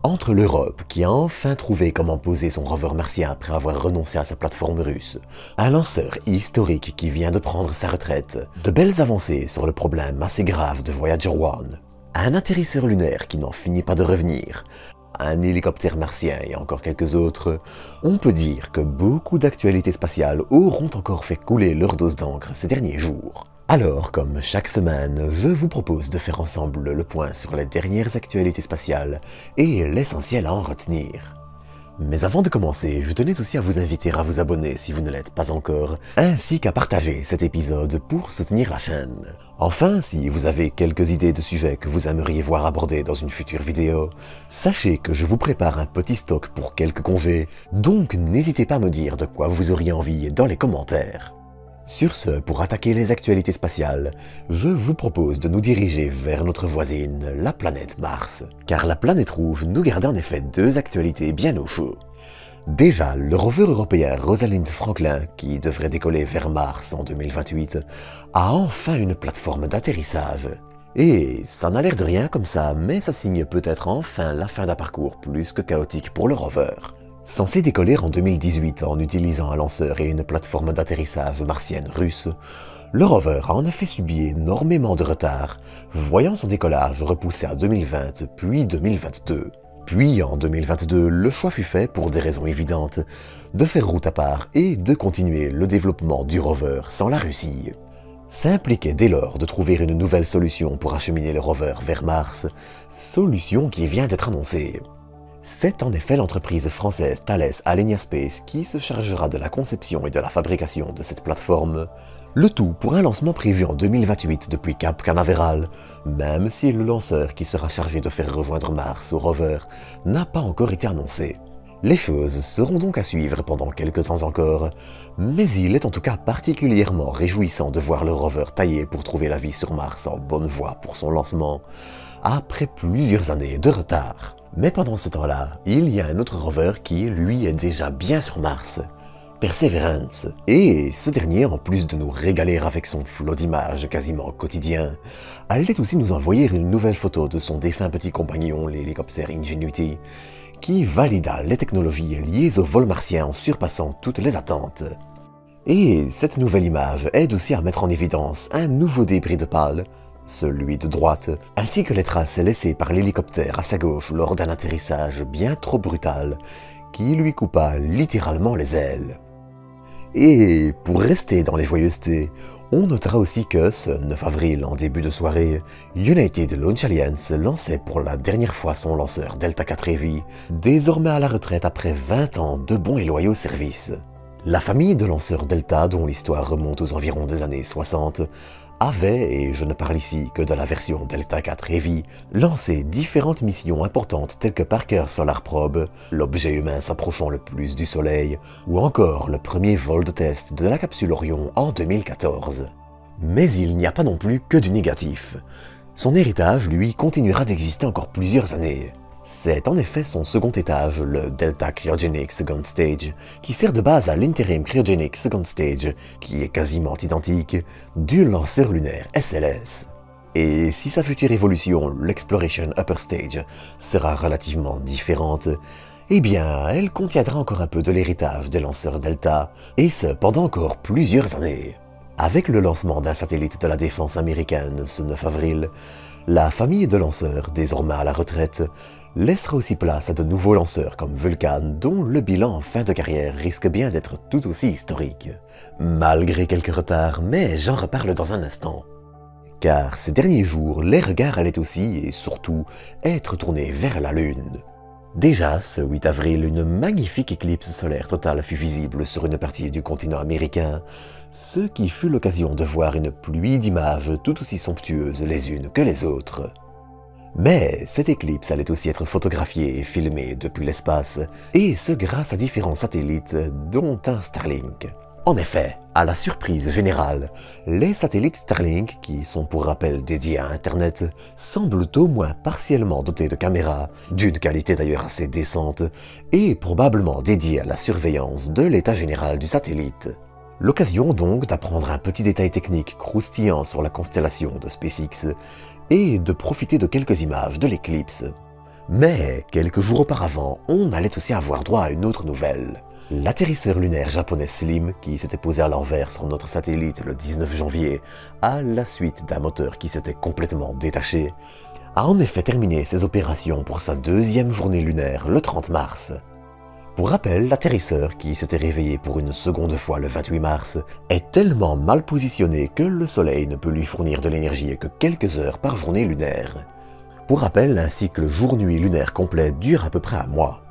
Entre l'Europe, qui a enfin trouvé comment poser son rover martien après avoir renoncé à sa plateforme russe, un lanceur historique qui vient de prendre sa retraite, de belles avancées sur le problème assez grave de Voyager 1, un atterrisseur lunaire qui n'en finit pas de revenir, un hélicoptère martien et encore quelques autres, on peut dire que beaucoup d'actualités spatiales auront encore fait couler leur dose d'encre ces derniers jours. Alors, comme chaque semaine, je vous propose de faire ensemble le point sur les dernières actualités spatiales et l'essentiel à en retenir. Mais avant de commencer, je tenais aussi à vous inviter à vous abonner si vous ne l'êtes pas encore, ainsi qu'à partager cet épisode pour soutenir la chaîne. Enfin, si vous avez quelques idées de sujets que vous aimeriez voir abordés dans une future vidéo, sachez que je vous prépare un petit stock pour quelques congés, donc n'hésitez pas à me dire de quoi vous auriez envie dans les commentaires. Sur ce, pour attaquer les actualités spatiales, je vous propose de nous diriger vers notre voisine, la planète Mars. Car la planète rouge nous garde en effet deux actualités bien au chaud. Déjà, le rover européen Rosalind Franklin, qui devrait décoller vers Mars en 2028, a enfin une plateforme d'atterrissage. Et ça n'a l'air de rien comme ça, mais ça signe peut-être enfin la fin d'un parcours plus que chaotique pour le rover. Censé décoller en 2018 en utilisant un lanceur et une plateforme d'atterrissage martienne russe, le rover a en effet subi énormément de retard, voyant son décollage repoussé à 2020 puis 2022. Puis en 2022, le choix fut fait, pour des raisons évidentes, de faire route à part et de continuer le développement du rover sans la Russie. Ça impliquait dès lors de trouver une nouvelle solution pour acheminer le rover vers Mars, solution qui vient d'être annoncée. C'est en effet l'entreprise française Thales Alenia Space qui se chargera de la conception et de la fabrication de cette plateforme, le tout pour un lancement prévu en 2028 depuis Cap Canaveral, même si le lanceur qui sera chargé de faire rejoindre Mars au rover n'a pas encore été annoncé. Les choses seront donc à suivre pendant quelques temps encore, mais il est en tout cas particulièrement réjouissant de voir le rover taillé pour trouver la vie sur Mars en bonne voie pour son lancement, après plusieurs années de retard. Mais pendant ce temps-là, il y a un autre rover qui, lui, est déjà bien sur Mars, Perseverance. Et ce dernier, en plus de nous régaler avec son flot d'images quasiment quotidien, allait aussi nous envoyer une nouvelle photo de son défunt petit compagnon, l'hélicoptère Ingenuity, qui valida les technologies liées au vol martien en surpassant toutes les attentes. Et cette nouvelle image aide aussi à mettre en évidence un nouveau débris de pale, celui de droite, ainsi que les traces laissées par l'hélicoptère à sa gauche lors d'un atterrissage bien trop brutal, qui lui coupa littéralement les ailes. Et pour rester dans les joyeusetés, on notera aussi que ce 9 avril en début de soirée, United Launch Alliance lançait pour la dernière fois son lanceur Delta IV Heavy, désormais à la retraite après 20 ans de bons et loyaux services. La famille de lanceurs Delta, dont l'histoire remonte aux environs des années 60, avait, et je ne parle ici que de la version Delta IV Heavy, lancé différentes missions importantes telles que Parker Solar Probe, l'objet humain s'approchant le plus du Soleil, ou encore le premier vol de test de la capsule Orion en 2014. Mais il n'y a pas non plus que du négatif. Son héritage, lui, continuera d'exister encore plusieurs années. C'est en effet son second étage, le Delta Cryogenic Second Stage, qui sert de base à l'Interim Cryogenic Second Stage, qui est quasiment identique, du lanceur lunaire SLS. Et si sa future évolution, l'Exploration Upper Stage, sera relativement différente, eh bien, elle contiendra encore un peu de l'héritage des lanceurs Delta, et ce pendant encore plusieurs années. Avec le lancement d'un satellite de la défense américaine ce 9 avril, la famille de lanceurs, désormais à la retraite, laissera aussi place à de nouveaux lanceurs comme Vulcan, dont le bilan en fin de carrière risque bien d'être tout aussi historique. Malgré quelques retards, mais j'en reparle dans un instant. Car ces derniers jours, les regards allaient aussi, et surtout, être tournés vers la Lune. Déjà, ce 8 avril, une magnifique éclipse solaire totale fut visible sur une partie du continent américain, ce qui fut l'occasion de voir une pluie d'images tout aussi somptueuses les unes que les autres. Mais cette éclipse allait aussi être photographiée et filmée depuis l'espace, et ce grâce à différents satellites, dont un Starlink. En effet, à la surprise générale, les satellites Starlink, qui sont pour rappel dédiés à Internet, semblent au moins partiellement dotés de caméras, d'une qualité d'ailleurs assez décente, et probablement dédiés à la surveillance de l'état général du satellite. L'occasion donc d'apprendre un petit détail technique croustillant sur la constellation de SpaceX, et de profiter de quelques images de l'éclipse. Mais quelques jours auparavant, on allait aussi avoir droit à une autre nouvelle. L'atterrisseur lunaire japonais Slim, qui s'était posé à l'envers sur notre satellite le 19 janvier, à la suite d'un moteur qui s'était complètement détaché, a en effet terminé ses opérations pour sa deuxième journée lunaire le 30 mars. Pour rappel, l'atterrisseur, qui s'était réveillé pour une seconde fois le 28 mars, est tellement mal positionné que le Soleil ne peut lui fournir de l'énergie que quelques heures par journée lunaire. Pour rappel, un cycle jour-nuit lunaire complet dure à peu près un mois.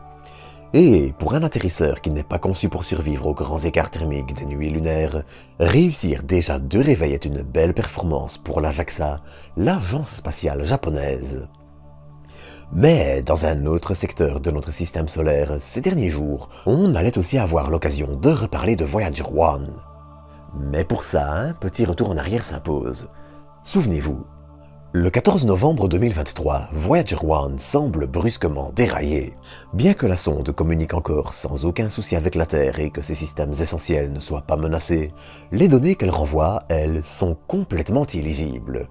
Et pour un atterrisseur qui n'est pas conçu pour survivre aux grands écarts thermiques des nuits lunaires, réussir déjà 2 réveils est une belle performance pour la JAXA, l'agence spatiale japonaise. Mais dans un autre secteur de notre système solaire, ces derniers jours, on allait aussi avoir l'occasion de reparler de Voyager 1. Mais pour ça, un petit retour en arrière s'impose. Souvenez-vous, le 14 novembre 2023, Voyager 1 semble brusquement dérailler. Bien que la sonde communique encore sans aucun souci avec la Terre et que ses systèmes essentiels ne soient pas menacés, les données qu'elle renvoie, elles, sont complètement illisibles.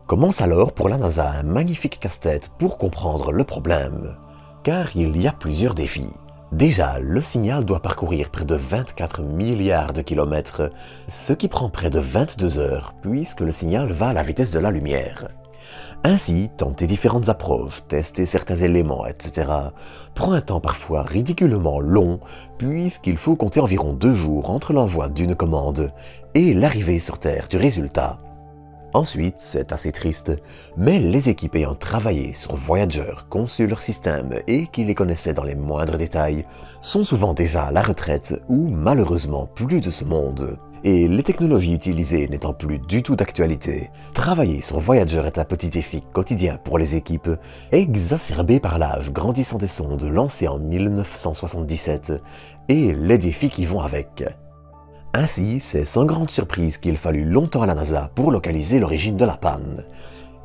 Commence alors pour la NASA un magnifique casse-tête pour comprendre le problème, car il y a plusieurs défis. Déjà, le signal doit parcourir près de 24 milliards de kilomètres, ce qui prend près de 22 heures, puisque le signal va à la vitesse de la lumière. Ainsi, tenter différentes approches, tester certains éléments, etc., prend un temps parfois ridiculement long, puisqu'il faut compter environ 2 jours entre l'envoi d'une commande et l'arrivée sur Terre du résultat. Ensuite, c'est assez triste, mais les équipes ayant travaillé sur Voyager, conçu leur système et qui les connaissaient dans les moindres détails, sont souvent déjà à la retraite ou malheureusement plus de ce monde. Et les technologies utilisées n'étant plus du tout d'actualité, travailler sur Voyager est un petit défi quotidien pour les équipes, exacerbé par l'âge grandissant des sondes lancées en 1977 et les défis qui vont avec. Ainsi, c'est sans grande surprise qu'il fallut longtemps à la NASA pour localiser l'origine de la panne.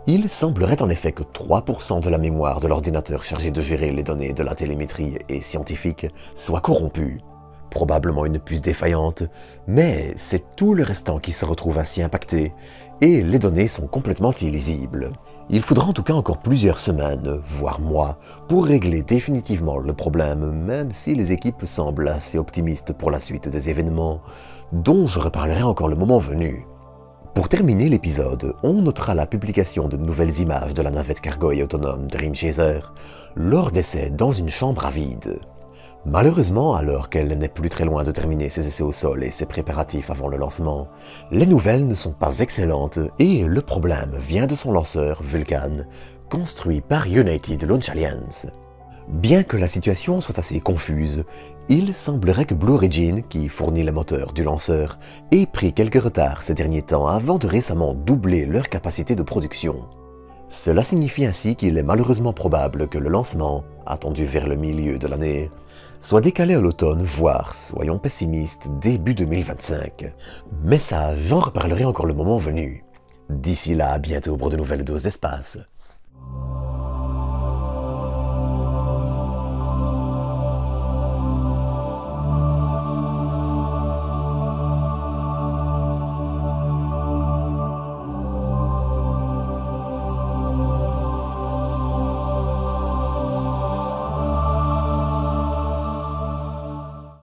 Il semblerait en effet que 3% de la mémoire de l'ordinateur chargé de gérer les données de la télémétrie et scientifique soit corrompue. Probablement une puce défaillante, mais c'est tout le restant qui se retrouve ainsi impacté, et les données sont complètement illisibles. Il faudra en tout cas encore plusieurs semaines, voire mois, pour régler définitivement le problème, même si les équipes semblent assez optimistes pour la suite des événements, dont je reparlerai encore le moment venu. Pour terminer l'épisode, on notera la publication de nouvelles images de la navette cargo et autonome Dream Chaser, lors d'essais dans une chambre à vide. Malheureusement, alors qu'elle n'est plus très loin de terminer ses essais au sol et ses préparatifs avant le lancement, les nouvelles ne sont pas excellentes et le problème vient de son lanceur, Vulcan, construit par United Launch Alliance. Bien que la situation soit assez confuse, il semblerait que Blue Origin, qui fournit les moteurs du lanceur, ait pris quelques retards ces derniers temps avant de récemment doubler leur capacité de production. Cela signifie ainsi qu'il est malheureusement probable que le lancement, attendu vers le milieu de l'année, soit décalé à l'automne, voire, soyons pessimistes, début 2025. Mais ça, j'en reparlerai encore le moment venu. D'ici là, à bientôt pour de nouvelles doses d'espace.